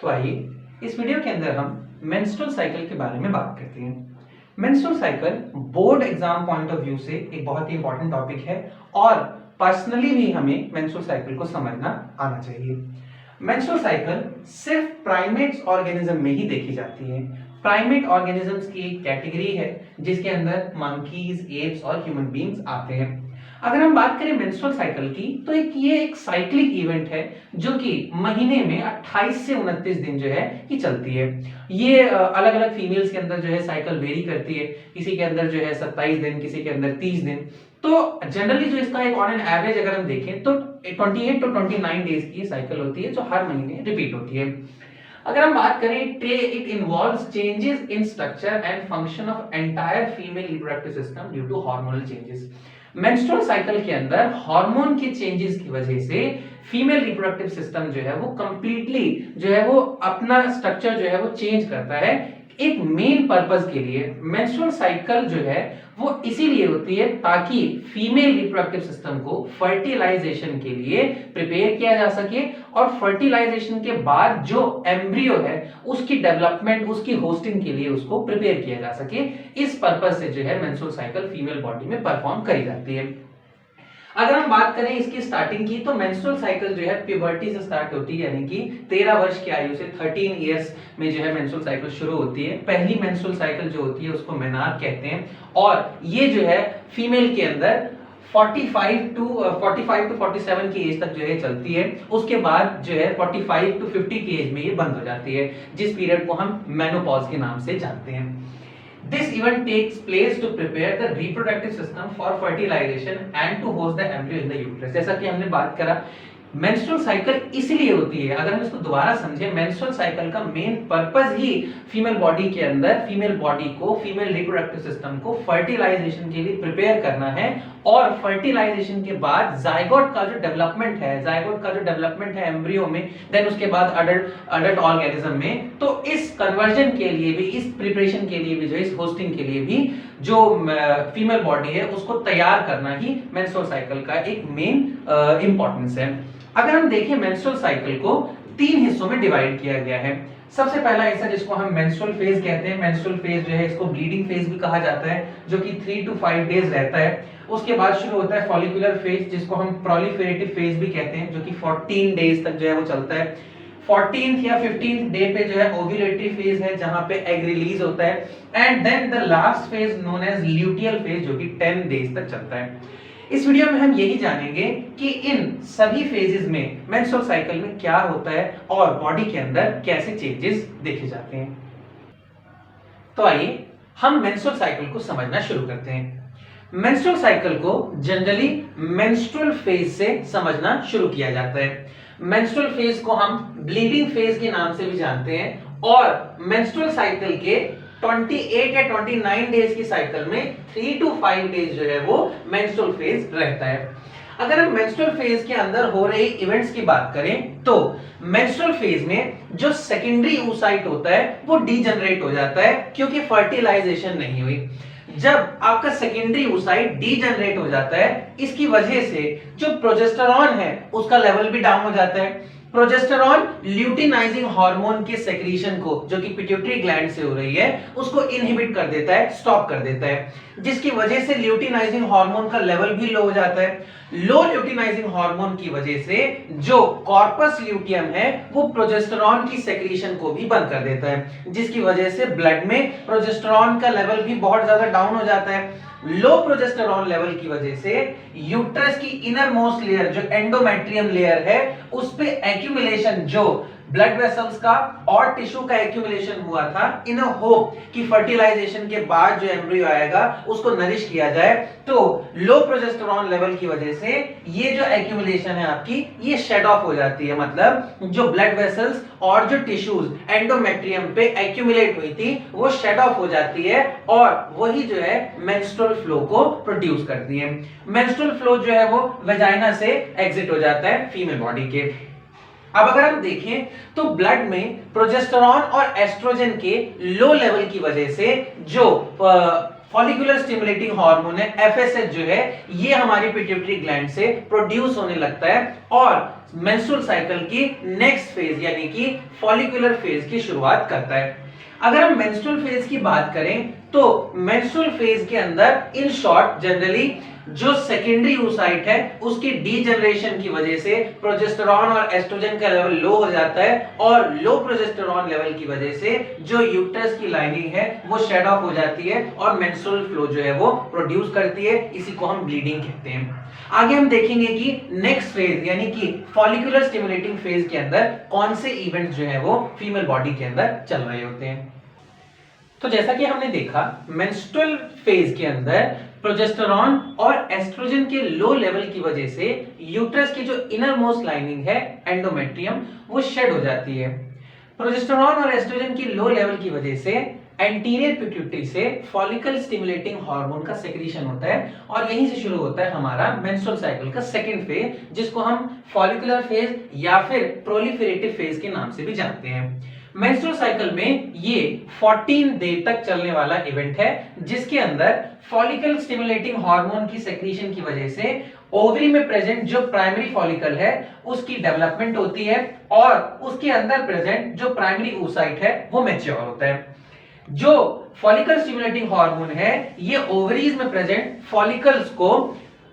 तो आइए इस वीडियो के अंदर हम मेंस्ट्रुअल साइकिल के बारे में बात करते हैं। Menstrual cycle board exam point of view से एक बहुत ही इंपॉर्टेंट टॉपिक है और पर्सनली भी हमें मेंस्ट्रुअल साइकिल को समझना आना चाहिए। मेंस्ट्रुअल साइकिल सिर्फ प्राइमेट्स ऑर्गेनिज्म में ही देखी जाती है। प्राइमेट ऑर्गेनिजम्स की एक कैटेगरी है जिसके अंदर मंकीज, एप्स और ह्यूमन बीइंग्स आते हैं। अगर हम बात करें मेंस्ट्रुअल साइकिल की तो ये एक साइक्लिक इवेंट है जो कि महीने में 28 से 29 दिन जो है कि चलती है। ये अलग अलग फीमेल्स के अंदर जो है साइकिल वेरी करती है, किसी के अंदर जो है 27 दिन, किसी के अंदर 30 दिन। तो जनरली जो इसका एक ऑन एन एवरेज अगर हम देखें तो 28 टू 29 डेज की साइकिल होती है जो हर महीने रिपीट होती है। अगर हम बात करें it involves changes in structure and function of entire female reproductive system due to hormonal changes. Menstrual cycle के अंदर हार्मोन के चेंजेस की वजह से फीमेल रिप्रोडक्टिव सिस्टम जो है वो कंप्लीटली जो है वो अपना स्ट्रक्चर जो है वो चेंज करता है एक मेन पर्पस के लिए। मेंस्ट्रुअल साइकिल जो है वो इसीलिए होती है ताकि फीमेल रिप्रोडक्टिव सिस्टम को फर्टिलाइजेशन के लिए प्रिपेयर किया जा सके और फर्टिलाइजेशन के बाद जो एम्ब्रियो है उसकी डेवलपमेंट, उसकी होस्टिंग के लिए उसको प्रिपेयर किया जा सके। इस पर्पस से जो है मेंस्ट्रुअल साइकिल फीमेल बॉडी में परफॉर्म करी जाती है। अगर हम बात करें इसकी स्टार्टिंग की तो मेंस्ट्रुअल साइकिल जो है प्यूबर्टी से स्टार्ट होती है, यानी कि 13 वर्ष की आयु से 13 इयर्स में जो है मेंस्ट्रुअल साइकिल शुरू होती है। पहली मेंस्ट्रुअल साइकिल जो होती है उसको मेनार्क कहते हैं और ये जो है फीमेल के अंदर 45 टू 47 की एज तक जो है चलती है। उसके बाद जो है 45 टू 50 की एज में ये बंद हो जाती है, जिस पीरियड को हम मेनोपॉज के नाम से जानते हैं। This event takes place to prepare the reproductive system for fertilization and to host the embryo in the uterus। जैसा कि हमने बात करा मेंस्ट्रुअल साइकिल इसलिए होती है, अगर हम इसको दोबारा समझें, मेंस्ट्रुअल साइकिल का मेन पर्पस ही फीमेल बॉडी के अंदर फीमेल बॉडी को, फीमेल रिप्रोडक्टिव सिस्टम को फर्टिलाइजेशन के लिए प्रिपेयर करना है और फर्टिलाइजेशन के बाद जायगोट का जो डेवलपमेंट है एम्ब्रियो में, देन उसके बाद अडल्ट ऑर्गेनिज्म में, तो इस कन्वर्जन के लिए भी, इस प्रिपरेशन के लिए भी, जो इस होस्टिंग के लिए भी जो फीमेल बॉडी है उसको तैयार करना ही मेंस्ट्रुअल साइकिल का एक मेन इंपॉर्टेंस है। अगर हम देखें मेंस्ट्रुअल साइकिल को 3 हिस्सों में डिवाइड किया गया है। सबसे पहला हिस्सा जिसको हम मेंस्ट्रुअल फेज कहते हैं, मेंस्ट्रुअल फेज जो है इसको ब्लीडिंग फेज भी कहा जाता है, जो कि 3 टू 5 डेज रहता है। उसके बाद शुरू होता है फॉलिकुलर फेज जिसको हम प्रोलिफेरेटिव फेज भी कहते हैं, जो कि 14 डेज तक जो है वो चलता है। 14th या 15th डे पे जो है ओव्यूलेटरी फेज है जहां पे एग रिलीज होता है and then the last phase known as luteal phase जो कि 10 डेज तक चलता है। इस वीडियो में हम यही जानेंगे कि इन सभी फेजेस में मेंस्ट्रुअल साइकिल में क्या होता है और बॉडी के अंदर कैसे चेंजेस देखे जाते हैं। तो आइए हम मेंस्ट्रुअल साइकिल को समझना शुरू करते हैं। मेंस्ट्रुअल साइकिल को जनरली मेंस्ट्रुअल फेज से समझना शुरू किया जाता है। मेंस्ट्रुअल फेज को हम ब्लीडिंग फेज के नाम से भी जानते हैं और मेंस्ट्रुअल साइकिल के 28 या 29 डेज की साइकिल में 3 टू 5 डेज जो है वो मेंस्ट्रुअल फेज रहता है। अगर हम मेंस्ट्रुअल फेज के अंदर हो रहे इवेंट्स की बात करें तो मेंस्ट्रुअल फेज में जो सेकेंडरी oocyte होता है वो डीजनरेट हो जाता है क्योंकि फर्टिलाइजेशन नहीं हुई। जब आपका सेकेंडरी oocyte डीजनरेट हो जाता है, इसकी वजह से जो प्रोजेस्टेरॉन है उसका लेवल भी डाउन हो जाता है। प्रोजेस्टेरॉन ल्यूटिनाइजिंग हार्मोन के सेक्रीशन को, जो कि पिट्यूटरी ग्लैंड से हो रही है, उसको इनहिबिट कर देता है, स्टॉप कर देता है, जिसकी वजह से ल्यूटिनाइजिंग हार्मोन का लेवल भी लो हो जाता है। लो ल्यूटिनाइजिंग हार्मोन की वजह से जो कॉर्पस ल्यूटियम है वो प्रोजेस्टेरॉन की सेक्रीशन को भी बंद कर देता है, जिसकी वजह से ब्लड में प्रोजेस्टेरॉन का लेवल भी बहुत ज्यादा डाउन हो जाता है। लो प्रोजेस्टेरॉन लेवल की वजह से यूट्रस की इनर मोस्ट लेयर जो एंडोमेट्रियम लेयर है उस पे एक्यूमुलेशन, जो ब्लड वेसल्स का और टिश्यू का एक्यूमुलेशन हुआ था इन अ होप कि फर्टिलाइजेशन के बाद जो एम्ब्रियो आएगा उसको नरिश किया जाए, तो लो प्रोजेस्टेरॉन लेवल की वजह से ये जो एक्यूमुलेशन है आपकी ये शेड ऑफ हो जाती है। मतलब जो ब्लड वेसल्स और जो टिश्यूज एंडोमेट्रियम पे एक्यूमुलेट हुई थी वो शेड ऑफ हो जाती है और वही जो है मेंस्ट्रुअल फ्लो को प्रोड्यूस करती है। मेंस्ट्रुअल फ्लो जो है वो वेजाइना से एग्जिट हो जाता है फीमेल बॉडी के। अब अगर हम देखें तो ब्लड में प्रोजेस्टेरॉन और एस्ट्रोजन के लो लेवल की वजह से जो फॉलिकुलर स्टिमुलेटिंग हार्मोन है एफएसएच जो है ये हमारी पिट्यूटरी ग्लैंड से प्रोड्यूस होने लगता है और मेंस्ट्रुअल साइकिल की नेक्स्ट फेज यानी कि फॉलिकुलर फेज की शुरुआत करता है। अगर हम मेंस्ट्रुअल फेज की बात करें तो मेंस्ट्रुअल फेज के अंदर इन शॉर्ट जनरली जो सेकेंडरी oocyte है उसकी डीजनरेशन की वजह से प्रोजेस्टेरॉन और एस्ट्रोजन का लेवल लो हो जाता है और लो प्रोजेस्टेरॉन लेवल की वजह से जो यूट्रस की लाइनिंग है वो शेड ऑफ हो जाती है और मेंस्ट्रुअल फ्लो जो है वो प्रोड्यूस करती है, इसी को हम ब्लीडिंग कहते हैं। आगे हम देखेंगे कि नेक्स्ट फेज यानी कि फॉलिकुलर स्टिमुलेटिंग फेज के अंदर कौन से इवेंट्स जो है वो फीमेल बॉडी के अंदर चल रहे होते हैं। तो जैसा कि हमने देखा मेंस्ट्रुअल फेज के अंदर प्रोजेस्टेरॉन और एस्ट्रोजन के लो लेवल की वजह से यूट्रस की जो इनर मोस्ट लाइनिंग है एंडोमेट्रियम वो शेड हो जाती है। प्रोजेस्टेरॉन और एस्ट्रोजन की लो लेवल की वजह से एंटीरियर पिट्यूटरी से फॉलिकल स्टिमुलेटिंग हार्मोन का सेक्रीशन होता है और यहीं से शुरू होता है हमारा मेंस्ट्रुअल साइकिल का सेकंड फेज जिसको हम फॉलिकुलर फेज या फिर प्रोलिफरेटिव फेज के नाम से भी जानते हैं। मेंस्ट्रुअल साइकिल में ये 14 डे तक चलने वाला इवेंट है जिसके अंदर फॉलिकल स्टिमुलेटिंग हार्मोन की सेक्रीशन की वजह से ओवरी में प्रेजेंट जो प्राइमरी फॉलिकल है उसकी डेवलपमेंट होती है और उसके अंदर प्रेजेंट जो प्राइमरी oocyte है वो मैच्योर होता है। जो फॉलिकल स्टिमुलेटिंग हार्मोन है ये ओवरीज में प्रेजेंट फॉलिकल्स को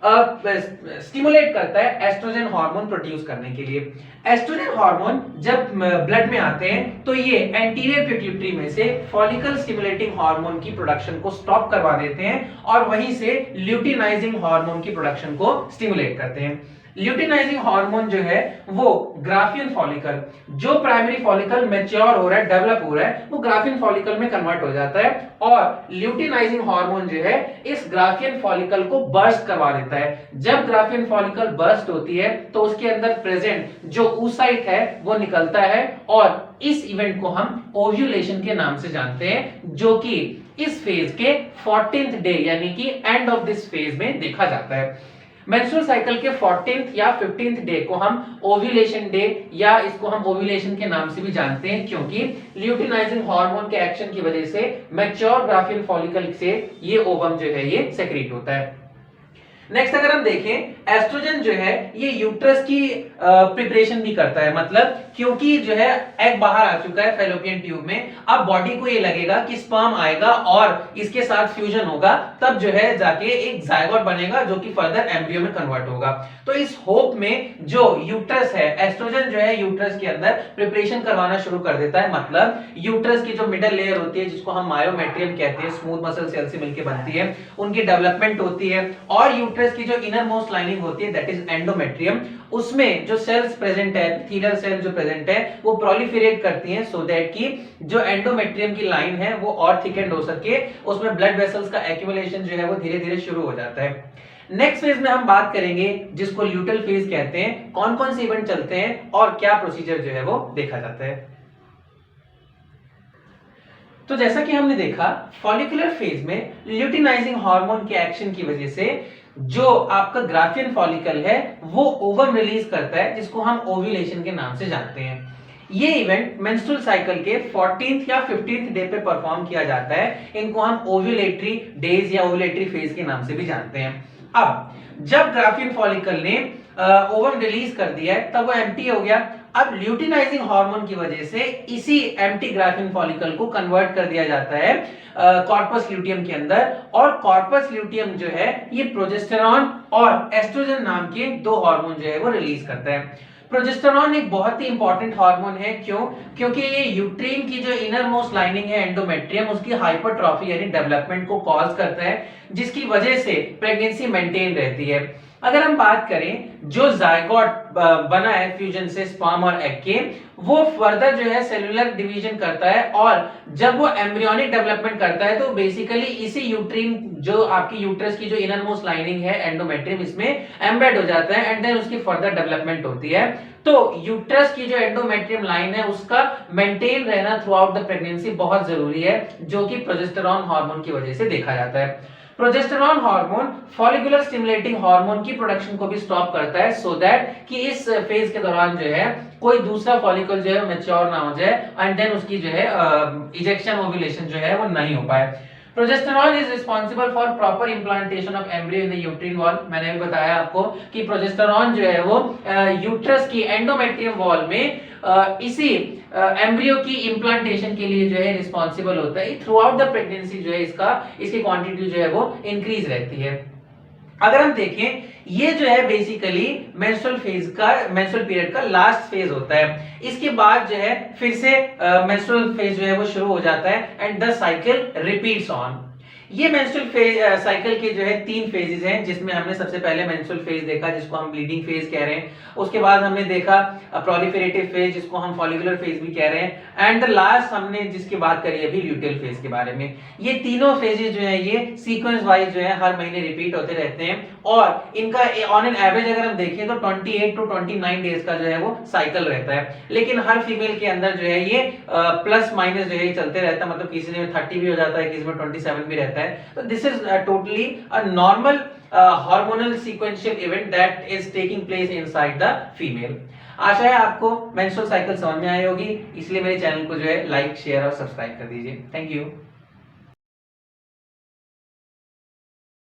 स्टिमुलेट करता है एस्ट्रोजन हार्मोन प्रोड्यूस करने के लिए। एस्ट्रोजन हार्मोन जब ब्लड में आते हैं तो ये एंटीरियर पिट्यूटरी में से फॉलिकल स्टिमुलेटिंग हार्मोन की प्रोडक्शन को स्टॉप करवा देते हैं और वहीं से ल्यूटिनाइजिंग हार्मोन की प्रोडक्शन को स्टिमुलेट करते हैं। ल्यूटिनाइजिंग हार्मोन जो है वो ग्राफियन फॉलिकल जो प्राइमरी फॉलिकल मैच्योर हो रहा है डेवलप हो रहा है वो ग्राफियन फॉलिकल में कन्वर्ट हो जाता है और ल्यूटिनाइजिंग हार्मोन जो है इस ग्राफियन फॉलिकल को बर्स्ट करवा देता है। जब ग्राफियन फॉलिकल बर्स्ट होती है तो उसके अंदर प्रेजेंट जो oocyte है वो निकलता है और इस इवेंट को हम ओव्यूलेशन के नाम से जानते हैं जो कि इस फेज के 14th डे यानी कि एंड ऑफ दिस फेज में देखा जाता है। मेंस्ट्रुअल साइकिल के 14th या 15th डे को हम ओव्यूलेशन डे या इसको हम ओव्यूलेशन के नाम से भी जानते हैं क्योंकि ल्यूटिनाइजिंग हार्मोन के एक्शन की वजह से मैच्योर ग्राफियन फॉलिकल से ये ओवम जो है ये सेक्रेट होता है। नेक्स्ट अगर हम देखें एस्ट्रोजन जो है ये यूट्रस की प्रिपरेशन भी करता है, मतलब क्योंकि जो है एग बाहर आ चुका है फैलोपियन ट्यूब में, अब बॉडी को ये लगेगा कि स्पर्म आएगा और इसके साथ फ्यूजन होगा तब जो है जाके एक जायगोट बनेगा जो कि फर्दर एम्ब्रियो में कन्वर्ट होगा। तो इस होप में जो यूट्रस है एस्ट्रोजन जो है यूट्रस के अंदर प्रिपरेशन करवाना शुरू कर देता है, मतलब यूट्रस की जो मिडल लेयर होती है जिसको हम मायोमेट्रियम कहते हैं, स्मूथ मसल सेल से मिलकर बनती है, उनकी डेवलपमेंट होती है और यूट्रस की जो इनर मोस्ट लाइनिंग होती है दैट इज एंडोमेट्रियम, उसमें जो सेल्स प्रेजेंट है एपिथेलियल सेल जो प्रेजेंट है वो प्रोलिफरेट करती हैं सो दैट कि जो एंडोमेट्रियम की लाइन है वो और थिकेंड हो सके, उसमें ब्लड वेसल्स का एक्यूमुलेशन जो है वो धीरे धीरे शुरू हो जाता है। नेक्स्ट फेज में हम बात करेंगे जिसको ल्यूटल फेज कहते हैं, कौन कौन से इवेंट चलते हैं और क्या प्रोसीजर जो है वो देखा जाता है। तो जैसा कि हमने देखा फॉलिकुलर फेज में ल्यूटिनाइजिंग हार्मोन के एक्शन की वजह से जो आपका ग्राफियन फॉलिकल है वो ओवम रिलीज करता है जिसको हम ओव्यूलेशन के नाम से जानते हैं। ये इवेंट मेंस्ट्रुअल साइकिल के 14th या 15th डे पे परफॉर्म किया जाता है, इनको हम ओव्यूलेटरी डेज या ओव्यूलेटरी फेज के नाम से भी जानते हैं। अब जब ग्राफियन फॉलिकल ने ओवम रिलीज कर दिया है तब वो एम्प्टी हो गया, अब ल्यूटिनाइजिंग हार्मोन की वजह से इसी एम्प्टी ग्राफियन फॉलिकल को कन्वर्ट कर दिया जाता है कॉर्पस ल्यूटियम के अंदर, और कॉर्पस ल्यूटियम जो है ये प्रोजेस्टेरॉन और एस्ट्रोजन नाम के दो हार्मोन जो है वो रिलीज करता है। प्रोजेस्टेरॉन एक बहुत ही इंपॉर्टेंट हार्मोन है, क्यों? क्योंकि ये यूट्रीन की जो इनर मोस्ट लाइनिंग है एंडोमेट्रियम उसकी हाइपरट्रॉफी यानी डेवलपमेंट को कॉज करता है जिसकी वजह से प्रेगनेंसी मेंटेन रहती है। अगर हम बात करें जो जायगोट बना है फ्यूजन से स्पर्म और एग के, वो फर्दर जो है सेलुलर डिवीजन करता है और जब वो एम्ब्रियोनिक डेवलपमेंट करता है तो बेसिकली इसी यूट्रीन जो आपकी यूट्रस की जो इनर मोस्ट लाइनिंग है एंडोमेट्रियम इसमें एम्बेड हो जाता है एंड देन उसकी फर्दर डेवलपमेंट होती है। तो यूट्रस की जो एंडोमेट्रियम लाइन है उसका मेंटेन रहना थ्रू आउट द प्रेगनेंसी बहुत जरूरी है, जो कि प्रोजेस्टेरॉन हार्मोन की वजह से देखा जाता है। Progesterone hormone follicular stimulating hormone की प्रोडक्शन को भी स्टॉप करता है सो दैट कि इस फेज के दौरान जो है कोई दूसरा फॉलिकल जो है मैच्योर ना हो जाए एंड देन उसकी जो है इजेक्शन ओव्यूलेशन जो है वो नहीं हो पाए। Progesterone is responsible for proper implantation of embryo in the uterine wall. मैंने भी बताया आपको कि प्रोजेस्टेरॉन जो है वो यूट्रस की एंडोमेट्रियम वॉल में इसी एम्ब्रियो की इम्प्लांटेशन के लिए जो है रिस्पॉन्सिबल होता है। थ्रू आउट द प्रेगनेंसी जो है इसकी क्वांटिटी जो है वो इंक्रीज रहती है। अगर हम देखें ये जो है बेसिकली मेंस्ट्रुअल पीरियड का लास्ट फेज होता है। इसके बाद जो है फिर से मेंस्ट्रुअल फेज जो है वो शुरू हो जाता है and the cycle repeats on. ये मेंस्ट्रुअल साइकिल के जो है 3 फेजेस हैं, जिसमें हमने सबसे पहले मेंस्ट्रुअल फेज देखा जिसको हम ब्लीडिंग फेज कह रहे हैं। उसके बाद हमने देखा प्रोलिफेरेटिव फेज जिसको हम फॉलिकुलर फेज भी कह रहे हैं, एंड द लास्ट हमने जिसकी बात करी अभी ल्यूटेल फेज के बारे में। ये तीनों फेजेस जो है ये सीक्वेंस वाइज जो है हर महीने रिपीट होते रहते हैं और इनका ऑन एन एवरेज अगर हम देखें तो 28 टू 29 डेज का जो है वो साइकिल रहता है। लेकिन हर फीमेल के अंदर जो है ये प्लस माइनस जो है चलते रहता है, मतलब किसी में 30 भी हो जाता है, किसी में 27 भी रहता है। So this is totally a normal hormonal sequential event that is taking place inside the female. आशा है आपको मेंस्ट्रुअल साइकिल समझ में आई होगी, इसलिए मेरे चैनल को जो है लाइक शेयर और सब्सक्राइब कर दीजिए। Thank you.